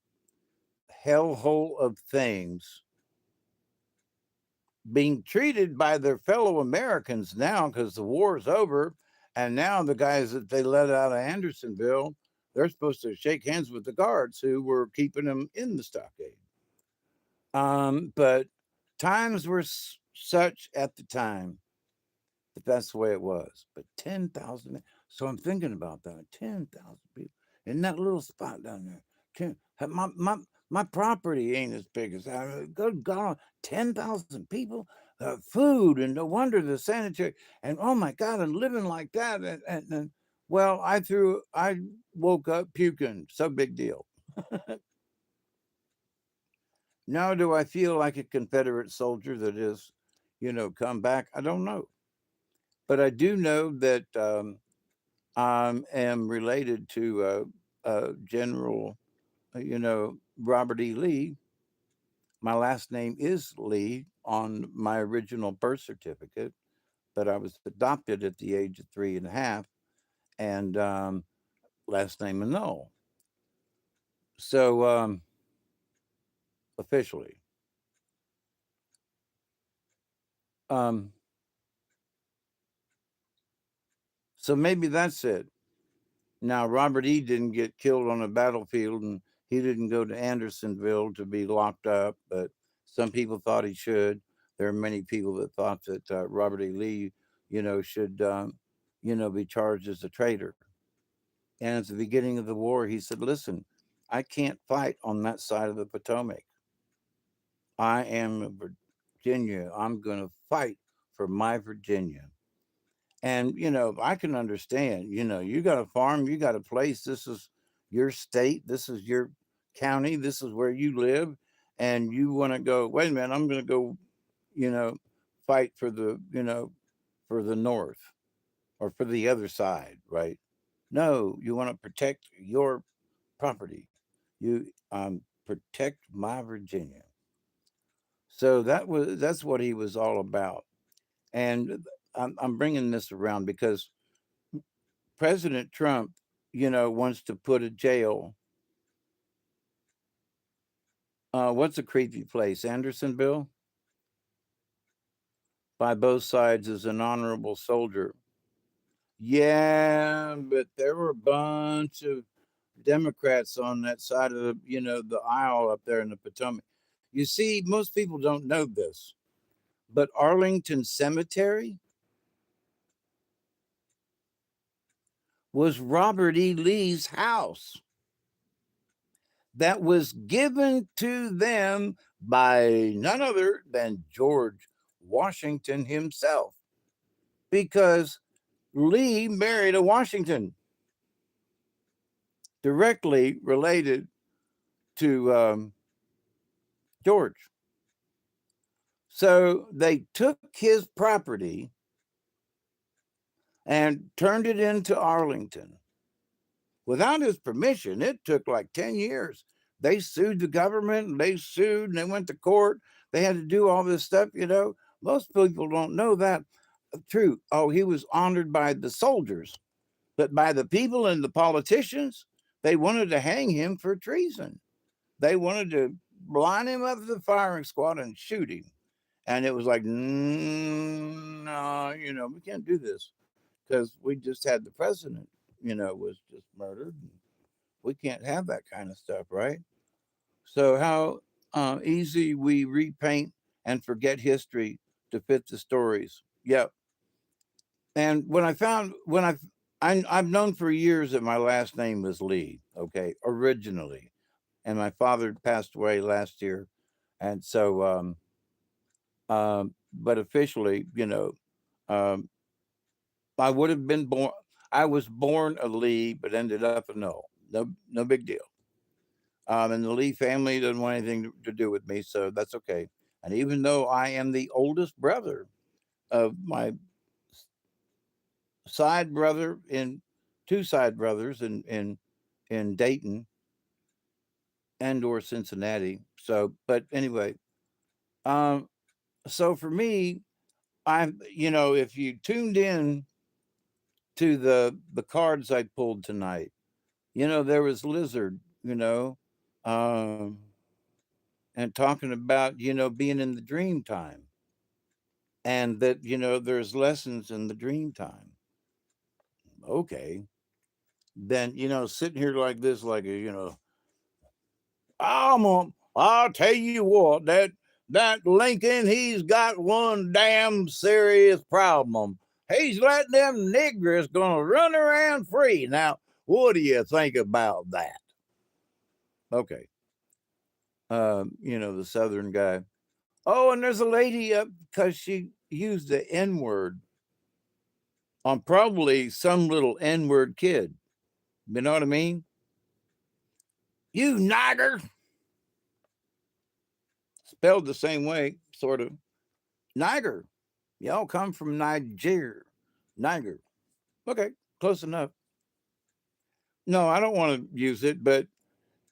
A: hellhole of things, being treated by their fellow Americans now because the war's over. And now the guys that they let out of Andersonville, they're supposed to shake hands with the guards who were keeping them in the stockade. But times were such at the time that that's the way it was. But 10,000. So I'm thinking about that. 10,000 people in that little spot down there. 10, my property ain't as big as that. Good God, 10,000 people, food, and no wonder the sanitary. And oh my God, and living like that. And well, I woke up puking. So big deal. Now, do I feel like a Confederate soldier that is, come back? I don't know. But I do know that I am related to General, Robert E. Lee. My last name is Lee on my original birth certificate, but I was adopted at the age of 3.5, and last name Annul. So officially, um, so maybe that's it. Now, Robert E. didn't get killed on a battlefield, and he didn't go to Andersonville to be locked up, but some people thought he should. There are many people that thought that Robert E. Lee, should, be charged as a traitor. And at the beginning of the war, he said, listen, I can't fight on that side of the Potomac. I am a Virginia. I'm going to fight for my Virginia. And, I can understand, you got a farm, you got a place. This is your state. This is your county. This is where you live. And you want to go, wait a minute, I'm going to go, you know, fight for the North or for the other side, right? No, you want to protect your property. You protect my Virginia. So that's what he was all about. And I'm bringing this around because President Trump, wants to put a jail. What's a creepy place? Andersonville? By both sides as an honorable soldier. Yeah, but there were a bunch of Democrats on that side of the aisle up there in the Potomac. You see, most people don't know this, but Arlington Cemetery was Robert E. Lee's house that was given to them by none other than George Washington himself, because Lee married a Washington, directly related to George. So they took his property and turned it into Arlington without his permission. It took like 10 years. They sued the government and they sued and they went to court. They had to do all this stuff. Most people don't know that. True. Oh, he was honored by the soldiers, but by the people and the politicians, they wanted to hang him for treason. They wanted to line him up to the firing squad and shoot him. And it was like, no, we can't do this because we just had the president, was just murdered. We can't have that kind of stuff, right? So how easy we repaint and forget history to fit the stories. Yep. And I've known for years that my last name was Lee. Okay, originally, and my father passed away last year, and so but officially, um, I would have been born. I was born a Lee, but ended up a Null. No big deal. And the Lee family doesn't want anything to do with me, so that's okay. And even though I am the oldest brother of my side brother in two side brothers in Dayton and or Cincinnati. So, but anyway, um, so for me, I'm if you tuned in to the cards I pulled tonight, there was Lizard, um, and talking about being in the dream time, and that there's lessons in the dream time. Okay, then sitting here like this, like I'll tell you what, that Lincoln, he's got one damn serious problem. He's letting them niggers gonna run around free. Now, what do you think about that? Okay. The Southern guy. Oh, and there's a lady up because she used the N word on probably some little N word kid. You know what I mean? You nigger. Spelled the same way, sort of. Niger. Y'all come from Niger. Niger. Okay, close enough. No, I don't want to use it, but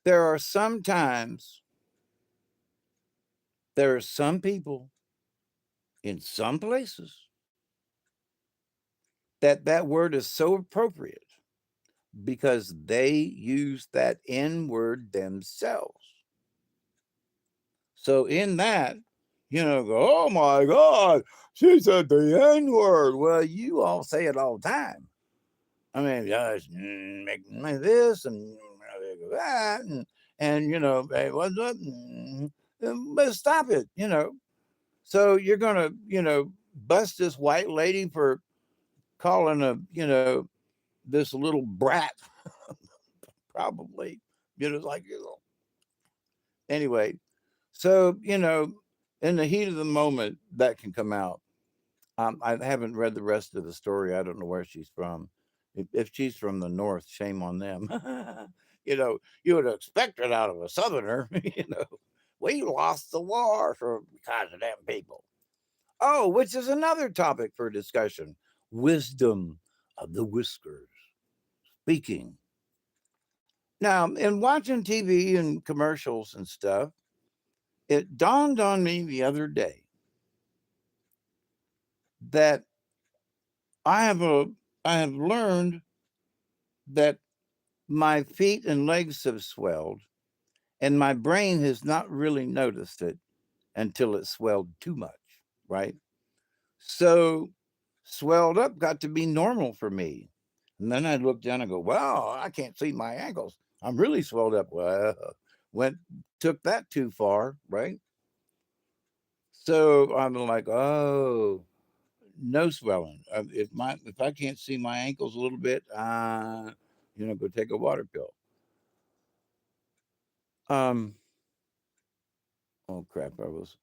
A: there are sometimes, there are some people in some places that word is so appropriate because they use that N word themselves. So in that, go, oh my God, she said the N word. Well, you all say it all the time. I mean, just make this and that, and hey, what's up? But stop it, So you're gonna, bust this white lady for calling this little brat, probably, like anyway. So in the heat of the moment, that can come out. I haven't read the rest of the story. I don't know where she's from. If she's from the north, shame on them. You would expect it out of a southerner. We lost the war because of them people. Oh, which is another topic for discussion. Wisdom of the Wiskers. Speaking. Now, in watching TV and commercials and stuff, it dawned on me the other day that I have a I have learned that my feet and legs have swelled, and my brain has not really noticed it until it swelled too much, right? So, swelled up got to be normal for me. And then I look down and go, wow, I can't see my ankles. I'm really swelled up. Well, went took that too far, right? So I'm like, oh, no swelling. If I can't see my ankles a little bit, go take a water pill. Um, oh crap! Where was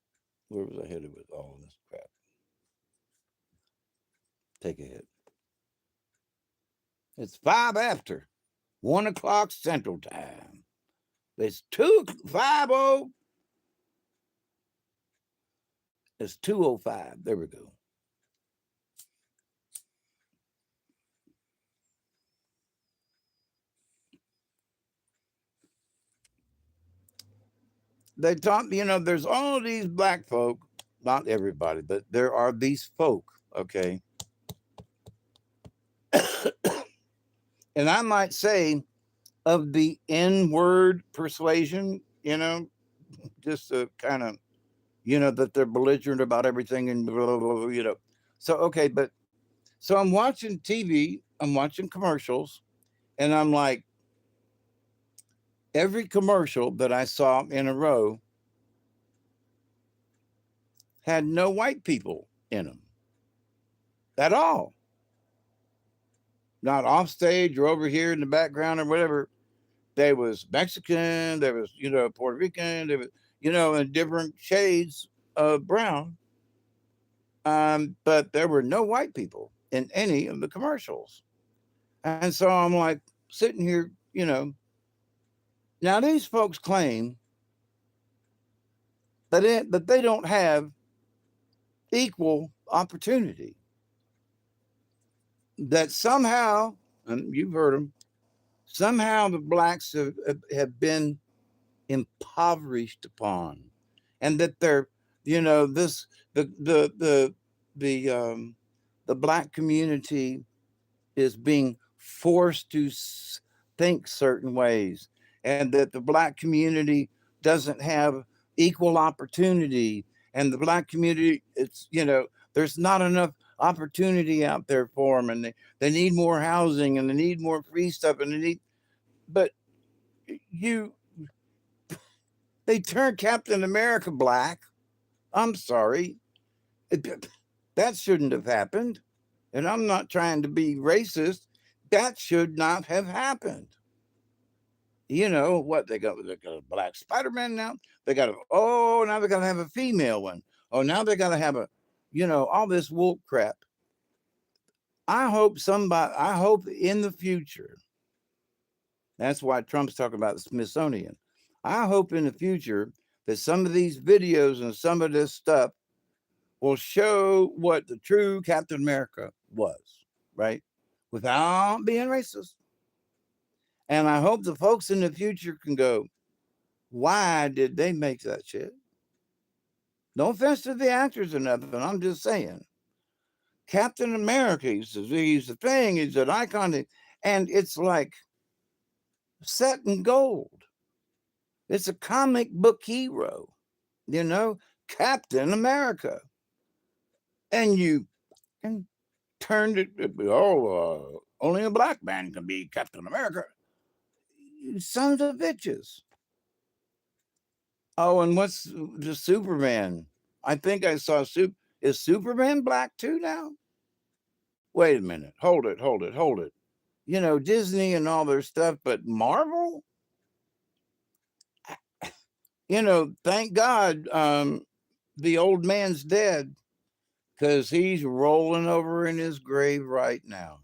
A: I headed with all of this crap? Take a hit. It's 1 o'clock Central Time. It's 2:50. It's 2:05. There we go. They taught there's all these black folk, not everybody, but there are these folk, okay. And I might say of the N word persuasion, just to kind of, that they're belligerent about everything and blah, blah, blah. So, okay, but so I'm watching TV, I'm watching commercials, and I'm like, every commercial that I saw in a row had no white people in them at all. Not off stage or over here in the background or whatever. There was Mexican, there was, Puerto Rican, there was, in different shades of brown. But there were no white people in any of the commercials. And so I'm like sitting here, you know. Now these folks claim that they don't have equal opportunity. That somehow, and you've heard them, somehow the blacks have been impoverished upon, and that they're, you know, this the the black community is being forced to think certain ways, and that the black community doesn't have equal opportunity, and the black community, it's, you know, there's not enough opportunity out there for them, and they need more housing, and they need more free stuff, and they need, but you, they turned Captain America black. I'm sorry. That shouldn't have happened. And I'm not trying to be racist. That should not have happened. You know what, they got a black Spider-Man now. They got a, oh, now they got to have a female one. Oh, now they got to have a, you know, all this woke crap. I hope in the future, that's why Trump's talking about the Smithsonian. I hope in the future that some of these videos and some of this stuff will show what the true Captain America was, right? Without being racist. And I hope the folks in the future can go, why did they make that shit? No offense to the actors or nothing. I'm just saying. Captain America, he's the thing, he's an icon. And it's like set in gold. It's a comic book hero, you know, Captain America. And you and turned it, only a black man can be Captain America. You sons of bitches. Oh, and what's the Superman? I think I saw is Superman black too now? Wait a minute. Hold it, hold it, hold it. You know, Disney and all their stuff, but Marvel? You know, thank God the old man's dead, because he's rolling over in his grave right now.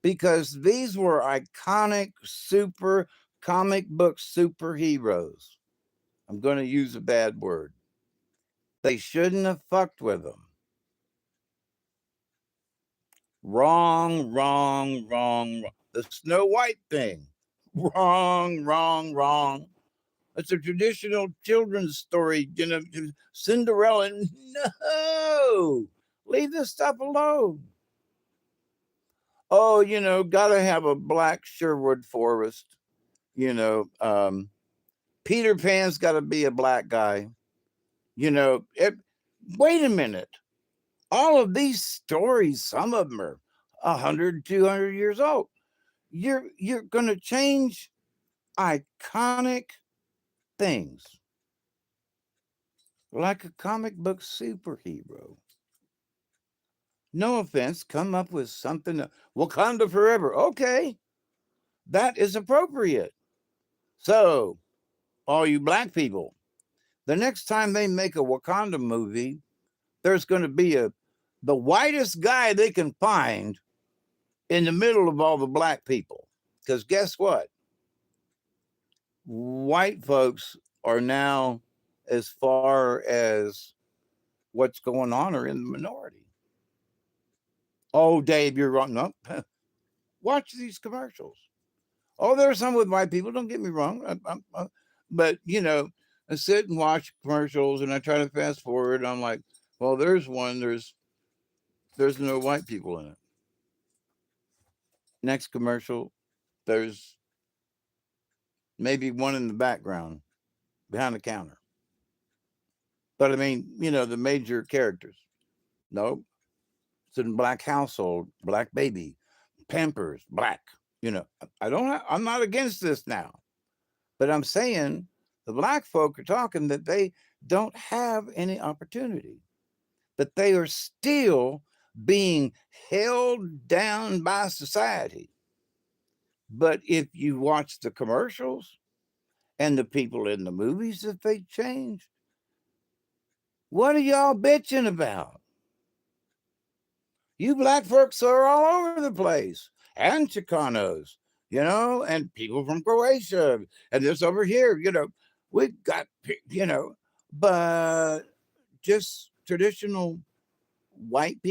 A: Because these were iconic super comic book superheroes. I'm going to use a bad word. They shouldn't have fucked with them. Wrong, wrong, wrong, wrong. The Snow White thing. Wrong, wrong, wrong. It's a traditional children's story, you know, Cinderella. No, leave this stuff alone. Oh, you know, gotta have a black Sherwood Forest. You know, Peter Pan's got to be a black guy. You know, wait a minute. All of these stories, some of them are 100, 200 years old. You're going to change iconic things like a comic book superhero. No offense, come up with something. Wakanda forever. Okay, that is appropriate. So, all you black people, the next time they make a Wakanda movie, there's going to be the whitest guy they can find in the middle of all the black people. Because guess what? White folks are now, as far as what's going on, are in the minority. Oh, Dave, you're wrong. No, watch these commercials. Oh, there's some with white people. Don't get me wrong. But you know, I sit and watch commercials, and I try to fast forward. I'm like, well, there's one. There's no white people in it. Next commercial, there's maybe one in the background behind the counter. But I mean, you know, the major characters. No, it's in black household, black baby, Pampers, black. You know, I don't. I'm not against this now, but I'm saying the black folk are talking that they don't have any opportunity, that they are still being held down by society. But if you watch the commercials and the people in the movies, if they change, what are y'all bitching about? You black folks are all over the place. and Chicanos, and people from Croatia, and this over here, we've got, but just traditional white